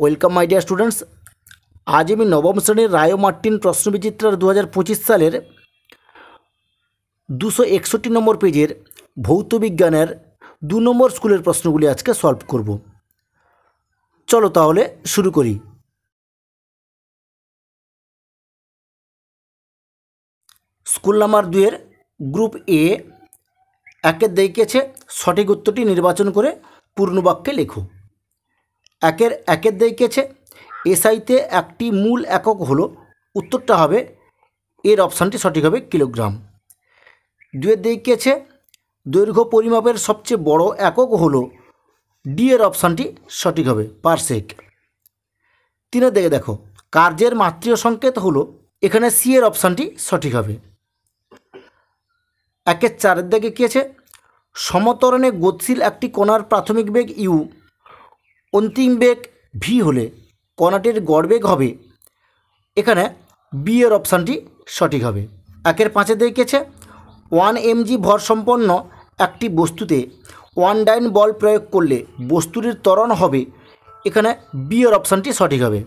Welcome my dear students. আজ আমি নবম শ্রেণীর রায় মার্টিন প্রশ্নবিচিত্রার 2025 সালের 261 নম্বর পেজের ভৌত বিজ্ঞানের 2 নম্বর স্কুলের প্রশ্নগুলি আজকে সলভ করব। চলো তাহলে শুরু করি। স্কুল নাম্বার 2 এর গ্রুপ এ একের দেখিয়েছে সঠিক উত্তরটি নির্বাচন করে পূর্ণবাক্যে লেখো। একের দেখিয়েছে এসআইতে একটি মূল একক হলো, উত্তরটা হবে এর অপশানটি সঠিক হবে কিলোগ্রাম। 2 দেখিয়েছে দৈর্ঘ্য পরিমাপের সবচেয়ে বড় একক হলো, ডি এর অপশানটি সঠিক হবে পারসেক। 3 দেখো কার্যের মাত্রিয় সংকেত হলো, এখানে সি এর অপশানটি সঠিক হবে। 4 দেখিয়েছে সমত্বরণে গতিশীল একটি কণার প্রাথমিক বেগ ইউ, অন্তিম বেগ ভি হলে কণাটির গড় বেগ হবে, এখানে বি এর অপশানটি সঠিক হবে। 5 দেখিয়েছে 1 mg ভরসম্পন্ন একটি বস্তুতে 1 ডাইন বল প্রয়োগ করলে বস্তুটির ত্বরণ হবে, এখানে বি এর অপশানটি সঠিক হবে।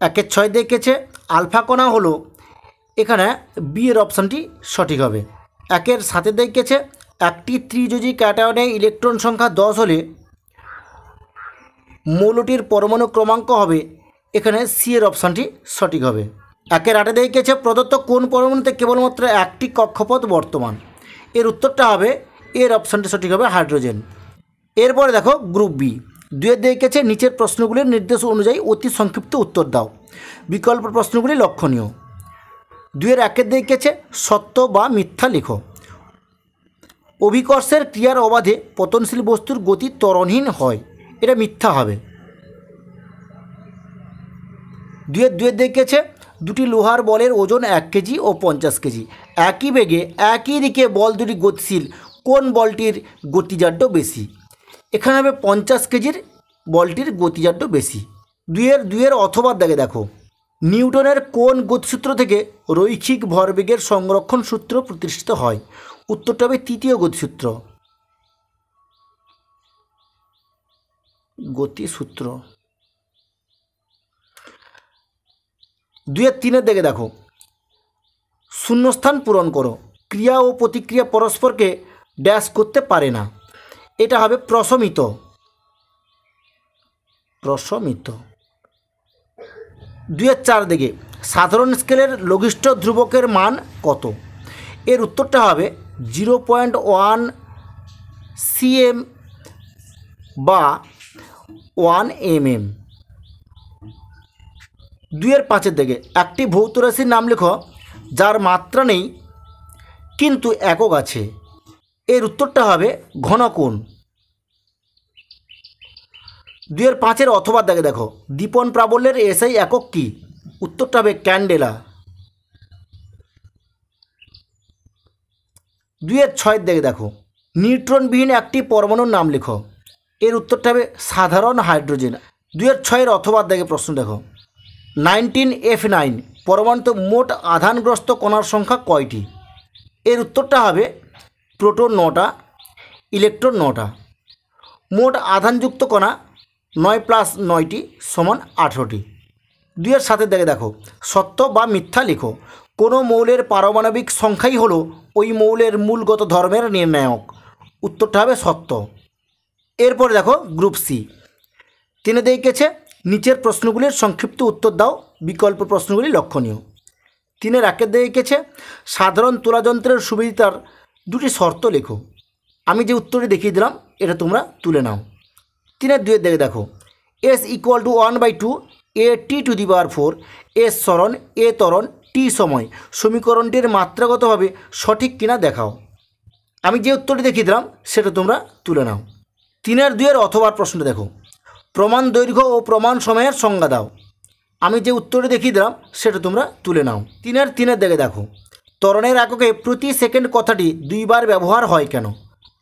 6 দেখিয়েছে আলফা কণা হলো, এখানে বি এর অপশানটি সঠিক হবে। 7 দেখিয়েছে একটি ত্রিযোজী ক্যাটায়নে ইলেকট্রন সংখ্যা 10 হলে মৌলটির পরমাণু ক্রমাঙ্ক হবে, এখানে সি এর অপশানটি সঠিক হবে। 8 দেখিয়েছে প্রদত্ত কোন পরমাণুতে কেবলমাত্র একটি কক্ষপথ বর্তমান, এর উত্তরটা হবে এর অপশানটি সঠিক হবে হাইড্রোজেন। এরপরে দেখো গ্রুপ বি 2 দেখিয়েছে নিচের প্রশ্নগুলির নির্দেশ অনুযায়ী অতি সংক্ষিপ্ত উত্তর দাও, বিকল্প প্রশ্নগুলি লক্ষণীয়। 2 দেখিয়েছে সত্য বা মিথ্যা লেখো। অভিকর্ষের ক্রিয়ার অবাধে পতনশীল বস্তুর গতি ত্বরণহীন হয়, এটা মিথ্যা হবে। 2 দেখিয়েছে দুটি লোহার বলের ওজন 1 কেজি ও 50 কেজি, একই বেগে একই দিকে বল দুটি গতিশীল, কোন বলটির গতিজাড্য বেশি, এখানে হবে 50 কেজির বলটির গতিজাড্য বেশি। 2 অথবা দেখো নিউটনের কোন গতিসূত্র থেকে রৈখিক ভরবেগের সংরক্ষণ সূত্র প্রতিষ্ঠিত হয়, উত্তরটা হবে তৃতীয় গতিসূত্র। গতিসূত্র 2 দেখো শূন্যস্থান পূরণ করো, ক্রিয়া ও প্রতিক্রিয়া পরস্পরকে ড্যাশ করতে পারে না, এটা হবে প্রশমিত। 2 সাধারণ স্কেলের লঘিষ্ঠ ধ্রুবকের মান কত, এর উত্তরটা হবে 0.1 cm বা 1 mm। 2 একটি ভৌত রাশির নাম লেখো যার মাত্রা নেই কিন্তু একক আছে, এর উত্তরটা হবে ঘনকোণ। 2 অথবা দেখো দীপন প্রাবল্যের এসআই একক কি, উত্তরটা হবে ক্যান্ডেলা। 2 দেখো নিউট্রনবিহীন একটি পরমাণুর নাম লেখো, এর উত্তরটা হবে সাধারণ হাইড্রোজেন। 2 অথবা প্রশ্ন দেখো 19F9 পরমাণুতে মোট আধানগ্রস্ত কণার সংখ্যা কয়টি, এর উত্তরটা হবে প্রোটন 9টা, ইলেকট্রন 9টা। মোট আধানযুক্ত কণা 9 + 9টি সমান 18টি। 2 দেখো সত্য বা মিথ্যা লেখো, কোনো মৌলের পারমাণবিক সংখ্যাই হলো ওই মৌলের মূলগত ধর্মের নির্ণায়ক, উত্তরটা হবে সত্য। এরপরে দেখো গ্রুপ সি 3 দেখিয়েছে নিচের প্রশ্নগুলির সংক্ষিপ্ত উত্তর দাও, বিকল্প প্রশ্নগুলি লক্ষণীয়। 3 দেখিয়েছে সাধারণ তুলাযন্ত্রের সুবিধার 2টি শর্ত লেখো, আমি যে উত্তরটি দেখিয়ে দিলাম এটা তোমরা তুলে নাও। 3 দেখো S = 1/2 AT⁴ S সরণ A ত্বরণ T সময় সমীকরণটির মাত্রাগতভাবে সঠিক কিনা দেখাও, আমি যে উত্তরটি দেখিয়ে দিলাম সেটা তোমরা তুলে নাও। 3 অথবা প্রশ্নটা দেখো প্রমাণ দৈর্ঘ্য ও প্রমাণ সময়ের সংজ্ঞা দাও, আমি যে উত্তরটি দেখিয়ে দিলাম সেটা তোমরা তুলে নাও। 3 দেখো ত্বরণের এককে প্রতি সেকেন্ড কথাটি 2 বার ব্যবহার হয় কেন,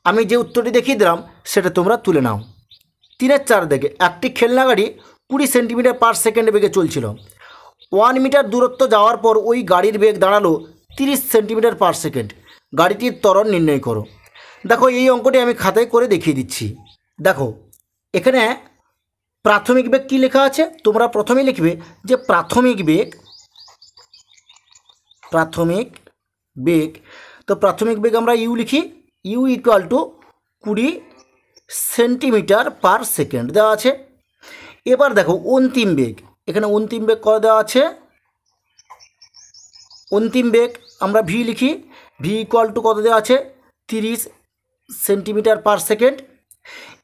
আমি যে উত্তরটি দেখিয়ে দিলাম সেটা তোমরা তুলে নাও। 3 একটি খেলনা গাড়ি 20 সেন্টিমিটার/সেকেন্ড বেগে চলছিল, 1 মিটার দূরত্ব যাওয়ার পর ওই গাড়ির বেগ দাঁড়ালো 30 সেন্টিমিটার/সেকেন্ড, গাড়িটির ত্বরণ নির্ণয় করো। দেখো এই অঙ্কটি আমি খাতায় করে দেখিয়ে দিচ্ছি। দেখো এখানে প্রাথমিক বেগ কী লেখা আছে, তোমরা প্রথমে লিখবে যে প্রাথমিক বেগ, তো প্রাথমিক বেগ আমরা ইউ লিখি, U equal to 20 centimetre per second দেওয়া আছে। এবার দেখো অন্তিম বেগ, এখানে অন্তিম বেগ কত দেওয়া আছে, অন্তিম বেগ আমরা ভি লিখি, ভি ইকুয়াল টু কত দেওয়া আছে 30 সেন্টিমিটার পার সেকেন্ড।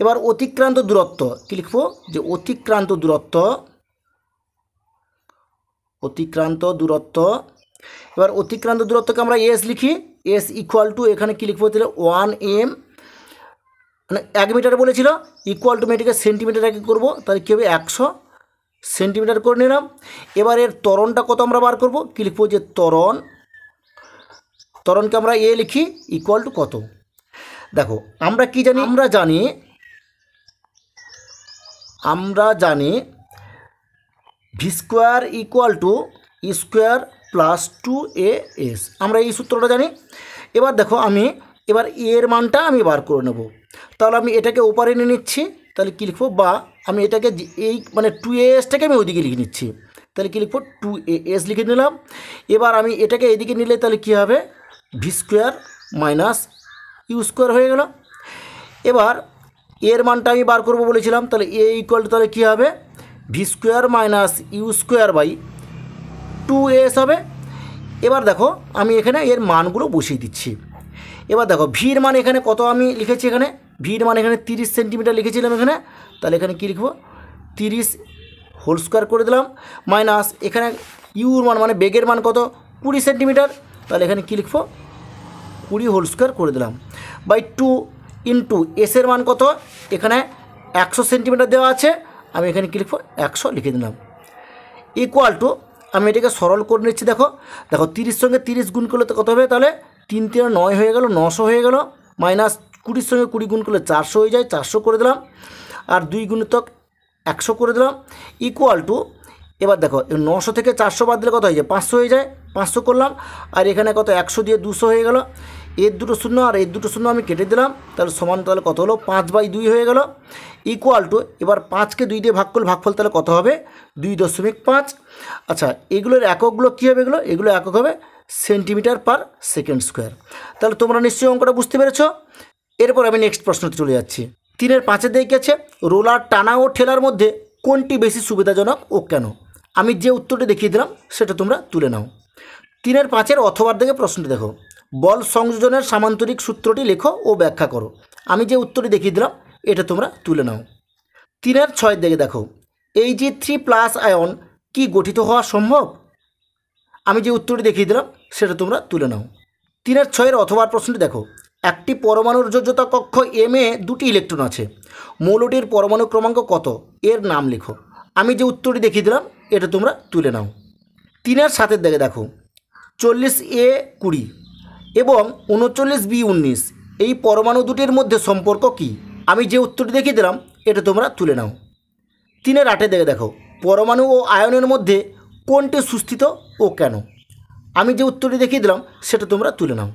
এবার অতিক্রান্ত দূরত্ব কী লিখবো, যে অতিক্রান্ত দূরত্ব, এবার অতিক্রান্ত দূরত্বকে আমরা এস লিখি, এস ইকুয়াল টু এখানে কী লিখবো তাহলে 1m, মানে 1 মিটার বলেছিল, ইকুয়াল টু এটাকে সেন্টিমিটার আগে করবো, তাহলে কী হবে 100 সেন্টিমিটার করে নিলাম। এবার এর ত্বরণটা কত আমরা বার করব, কী লিখবো যে ত্বরণকে আমরা এ লিখি ইকুয়াল টু কত। দেখো আমরা কি জানি, আমরা জানি ভি স্কোয়ার ইকুয়াল টু ই স্কোয়ার প্লাস 2as, আমরা এই সূত্রটা জানি। এবার দেখো আমি এবার এর মানটা আমি বার করে নেব, তাহলে আমি এটাকে ওপারে নিয়ে নিচ্ছি, তাহলে কী লিখবো, বা আমি এটাকে এই মানে 2asটাকে আমি ওইদিকে লিখে নিচ্ছি, তাহলে কী লিখবো 2as লিখে নিলাম। এবার আমি এটাকে এদিকে নিলে তাহলে কী হবে V square minus U square হয়ে গেল। এবার এর মানটা আমি বার করবো বলেছিলাম, তাহলে এ ইকুয়াল টু তাহলে কী হবে V square minus U square by 2as হবে। এবার দেখো আমি এখানে এর মানগুলো বসিয়ে দিচ্ছি। এবার দেখো ভির মান এখানে কত আমি লিখেছি, এখানে ভির মান এখানে 30 সেন্টিমিটার লিখেছিলাম এখানে, তাহলে এখানে কী লিখবো 30 হোল স্কোয়ার করে দিলাম, মাইনাস এখানে ইউর মান মানে বেগের মান কত 20 সেন্টিমিটার, তাহলে এখানে কী লিখবো 20 হোল স্কোয়ার করে দিলাম, বাই 2 ইন্টু এসের মান কত, এখানে 100 সেন্টিমিটার দেওয়া আছে, আমি এখানে কী লিখবো 100 লিখে দিলাম, ইকুয়াল টু আমি এটাকে সরল করে নিচ্ছি। দেখো 30 সঙ্গে 30 গুণ করলে তো কত হবে, তাহলে 3 3 9 হয়ে গেল, 900 হয়ে গেল, মাইনাস 20 সঙ্গে 20 গুণ করলে 400 হয়ে যায়, 400 করে দিলাম, আর 2 গুণিতক 100 করে দিলাম, ইকুয়াল টু এবার দেখো 900 থেকে 400 বাদ দিলে কত হয়ে যায় 500 হয়ে যায়, 500 করলাম, আর এখানে কত 100 দিয়ে 200 হয়ে গেল, এর দুটো শূন্য আর এর দুটো শূন্য আমি কেটে দিলাম, তাহলে সমান তাহলে কত হলো 5/2 হয়ে গেল, ইকুয়াল টু এবার 5কে 2 দিয়ে ভাগ করলে ভাগফল তাহলে কত হবে 2.5। আচ্ছা এগুলোর এককগুলো কী হবে, এগুলো একক হবে সেন্টিমিটার পার সেকেন্ড স্কোয়ার। তাহলে তোমরা নিশ্চয়ই অঙ্কটা বুঝতে পেরেছো। এরপর আমি নেক্সট প্রশ্নতে চলে যাচ্ছি। 3-এর 5-এর দিকে আছে রোলার টানা ও ঠেলার মধ্যে কোনটি বেশি সুবিধাজনক ও কেন। আমি যে উত্তরটি দেখিয়ে দিলাম সেটা তোমরা তুলে নাও। 3-এর 5-এর অথবার দিকে প্রশ্নটি দেখো, বল সংযোজনের সামান্তরিক সূত্রটি লেখো ও ব্যাখ্যা করো। আমি যে উত্তরটি দেখিয়ে দিলাম এটা তোমরা তুলে নাও। 3-এর 6-এর দিকে দেখো, Ag3+ আয়ন কি গঠিত হওয়া সম্ভব। আমি যে উত্তরটি দেখিয়ে দিলাম সেটা তোমরা তুলে নাও। 3-এর 6-এর অথবার প্রশ্নটি দেখো, একটি পরমাণুর যোজ্যতা কক্ষ M-এ 2টি ইলেকট্রন আছে, মৌলটির পরমাণু ক্রমাঙ্ক কত, এর নাম লেখো। আমি যে উত্তরটি দেখিয়ে দিলাম এটা তোমরা তুলে নাও। 3-এর 7-এর দিকে দেখো, 40A20 এবং 39B19 এই পরমাণু দুটির মধ্যে সম্পর্ক কি। আমি যে উত্তরটি দেখিয়ে দিলাম এটা তোমরা তুলে নাও। 3-এর 8-এর দিকে দেখো, পরমাণু ও আয়নের মধ্যে কোনটি সুস্থিত ও কেন। আমি যে উত্তরটি দেখিয়ে দিলাম সেটা তোমরা তুলে নাও।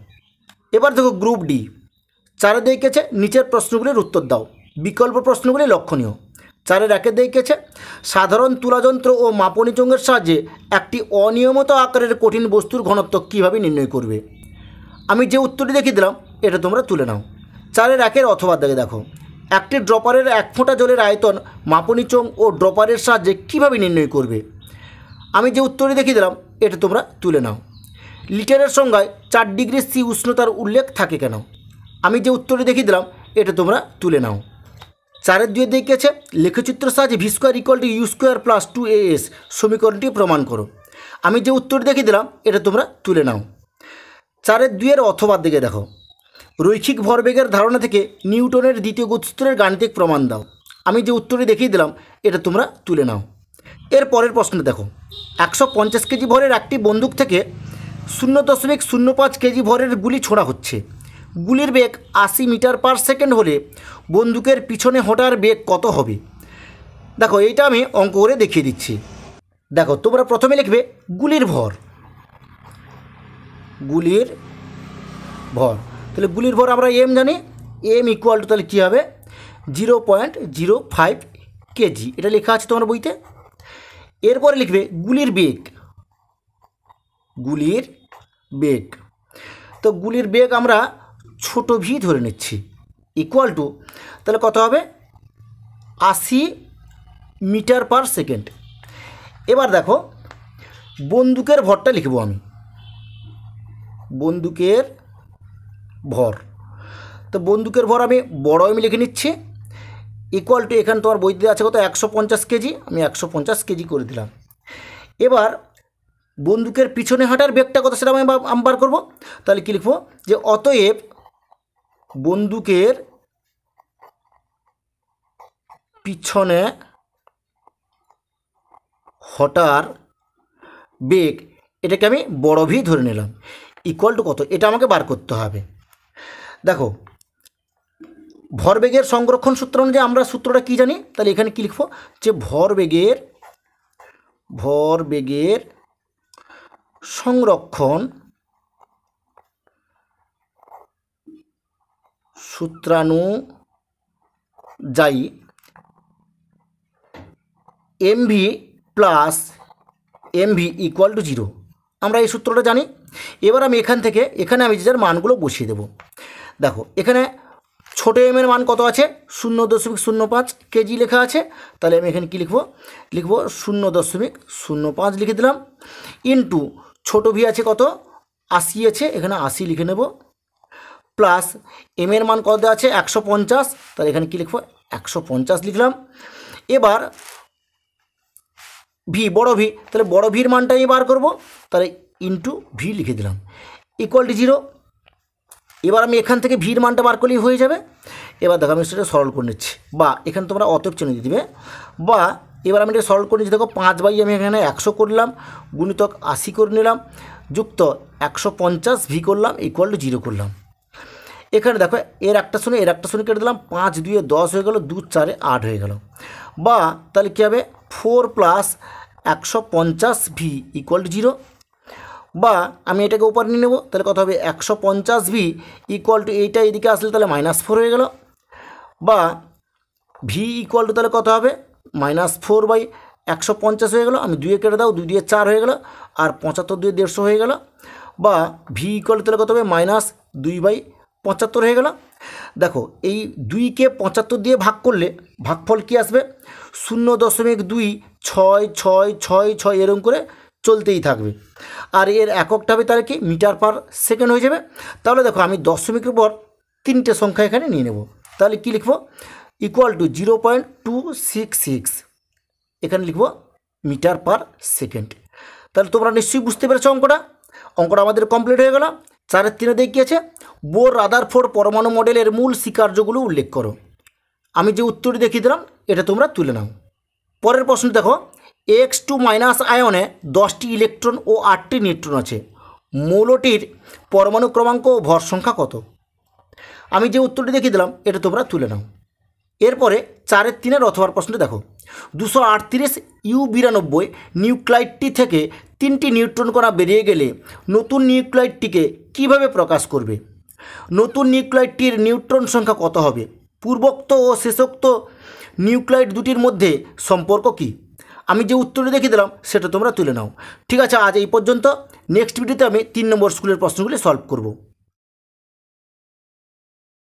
এবার দেখো গ্রুপ ডি, 4-এর দিকে আছে নিচের প্রশ্নগুলির উত্তর দাও, বিকল্প প্রশ্নগুলি লক্ষণীয়। 4-এর 1-এর দিকে আছে সাধারণ তুলাযন্ত্র ও মাপনী চোঙের সাহায্যে একটি অনিয়মিত আকারের কঠিন বস্তুর ঘনত্ব কীভাবে নির্ণয় করবে। আমি যে উত্তরটি দেখিয়ে দিলাম এটা তোমরা তুলে নাও। 4-এর 1-এর অথবা দিকে দেখো, একটি ড্রপারের 1 ফোঁটা জলের আয়তন মাপনী চোঙ ও ড্রপারের সাহায্যে কীভাবে নির্ণয় করবে। আমি যে উত্তরটি দেখিয়ে দিলাম এটা তোমরা তুলে নাও। লিটারের সংজ্ঞায় 4 ডিগ্রি সি উষ্ণতার উল্লেখ থাকে কেন। আমি যে উত্তরটি দেখিয়ে দিলাম এটা তোমরা তুলে নাও। 4-এর 2-এর দিকে আছে লেখচিত্র সাহায্যে V square equal to U square plus 2as সমীকরণটি প্রমাণ করো। আমি যে উত্তরটি দেখিয়ে দিলাম এটা তোমরা তুলে নাও। 4-এর 2-এর অথবার দিকে দেখো, রৈখিক ভরবেগের ধারণা থেকে নিউটনের দ্বিতীয় গতিসূত্রের গাণিতিক প্রমাণ দাও। আমি যে উত্তরটি দেখিয়ে দিলাম এটা তোমরা তুলে নাও। এর পরের প্রশ্নটা দেখো, 150 কেজি ভরের একটি বন্দুক থেকে 0.05 কেজি ভরের গুলি ছোড়া হচ্ছে, গুলির বেগ 80 মিটার পার সেকেন্ড হলে বন্দুকের পিছনে হটার বেগ কত হবে। দেখো এইটা আমি অঙ্ক করে দেখিয়ে দিচ্ছি। দেখো তোমরা প্রথমে লিখবে গুলির ভর, তাহলে গুলির ভর আমরা এম জানি, এম ইকুয়াল টু তাহলে কী হবে 0.05 কেজি, এটা লেখা আছে তোমার বইতে। এরপরে লিখবে গুলির বেগ, গুলির বেগ। তো গুলির বেগ আমরা ছোট ভি ধরে নিচ্ছি, ইকুয়াল টু তাহলে কত হবে 80 মিটার পার সেকেন্ড। এবার দেখো বন্দুকের ভরটা লিখব আমি, বন্দুকের ভর। তো বন্দুকের ভর আমি বড় আমি লিখে নিচ্ছি, ইকুয়াল টু এখানে তোমার বইতে আছে কত 150 কেজি, আমি 150 কেজি করে দিলাম। এবার বন্দুকের পিছনে হাঁটার বেগটা কত সেটা আমি বার করবো। তাহলে কী লিখবো যে অতএব বন্দুকের পিছনে হটার বেগ, এটাকে আমি বড় ভি ধরে নিলাম, ইকুয়াল টু কত, এটা আমাকে বার করতে হবে। দেখো ভরবেগের সংরক্ষণ সূত্র অনুযায়ী আমরা সূত্রটা কী জানি, তাহলে এখানে কী লিখবো যে ভরবেগের সংরক্ষণ সূত্রানুযায়ী MV plus MV equal to 0, আমরা এই সূত্রটা জানি। এবার আমি এখানে আমি যে যার মানগুলো বসিয়ে দেবো। দেখো এখানে ছোটো এম এর মান কত আছে 0.05 কেজি লেখা আছে, তাহলে আমি এখানে কী লিখবো 0.05 লিখে দিলাম, ইন্টু ছোটো ভি আছে কত 80 আছে, এখানে 80 লিখে নেব, প্লাস এম এর মান কত আছে 150, তাহলে এখানে কী লিখবো 150 লিখলাম। এবার ভি বড় ভি, তাহলে বড় ভির মানটাই বার করবো, তাহলে ইন্টু ভি লিখে দিলাম, ইকুয়াল টু 0। এবার আমি এখান থেকে ভির মানটা বার করলেই হয়ে যাবে। এবার দেখো আমি সেটা সরল করে নিচ্ছি, বা এখানে তোমরা অতএব চিহ্ন দিয়ে দিবে, বা এবার আমি এটা সরল করে নিচ্ছি। দেখো 5 বাই আমি এখানে 100 করলাম, গুণিতক 80 করে নিলাম, যুক্ত 150 ভি করলাম, ইকুয়াল টু 0 করলাম। এখানে দেখো এর একটা শূন্য কেটে দিলাম, 5 2 10 হয়ে গেল, 2 4 8 হয়ে গেল, বা তাহলে কী হবে 4 প্লাস 150 ভি ইকুয়াল টু 0, বা আমি এটাকে উপরে নিয়ে নেব, তাহলে কত হবে 150 ভি ইকুয়াল টু এইটা এদিকে আসলে তাহলে -4 হয়ে গেল, বা ভি ইকুয়াল টু তাহলে কত হবে -4 বাই 150 হয়ে গেল, আমি 2 কেটে দাও, 2 দিয়ে 4 হয়ে গেল, আর 75 2 150 হয়ে গেল, বা ভি ইকুয়াল টু তাহলে কত হবে -2 বাই 75 হয়ে গেল। দেখো এই 2কে 75 দিয়ে ভাগ করলে ভাগফল কী আসবে 0.266666 এরকম করে চলতেই থাকবে, আর এর এককটা হবে তাহলে কি মিটার পার সেকেন্ড হয়ে যাবে। তাহলে দেখো আমি দশমিকের পর 3টে সংখ্যা এখানে নিয়ে নেব, তাহলে কি লিখব ইকুয়াল টু 0.266, এখানে লিখব মিটার পার সেকেন্ড। তাহলে তোমরা নিশ্চয়ই বুঝতে পেরেছো অঙ্কটা আমাদের কমপ্লিট হয়ে গেল। 4-এর 3 দেখিয়েছে বোর রাদারফোর্ড পরমাণু মডেলের মূল স্বীকার্যগুলো উল্লেখ করো। আমি যে উত্তরটি দেখিয়ে দিলাম এটা তোমরা তুলে নাও। পরের প্রশ্ন দেখো X2 মাইনাস আয়নে 10টি ইলেকট্রন ও 8টি নিউট্রন আছে, মৌলটির পরমাণু ক্রমাঙ্ক ও ভর সংখ্যা কত? আমি যে উত্তরটি দেখিয়ে দিলাম এটা তোমরা তুলে নাও। এরপরে 4-এর 3 অথবা প্রশ্নটি দেখো 238U92 নিউক্লাইডটি থেকে 3টি নিউট্রন কণা বেরিয়ে গেলে নতুন নিউক্লাইডটিকে কিভাবে প্রকাশ করবে? নতুন নিউক্লাইডটির নিউট্রন সংখ্যা কত হবে? পূর্বোক্ত ও শেষোক্ত নিউক্লাইড দুটির মধ্যে সম্পর্ক কী? আমি যে উত্তরটি দেখিয়ে দিলাম সেটা তোমরা তুলে নাও। ঠিক আছে, আজ এই পর্যন্ত। নেক্সট ভিডিওতে আমি 3 নম্বর স্কুলের প্রশ্নগুলি সলভ করব।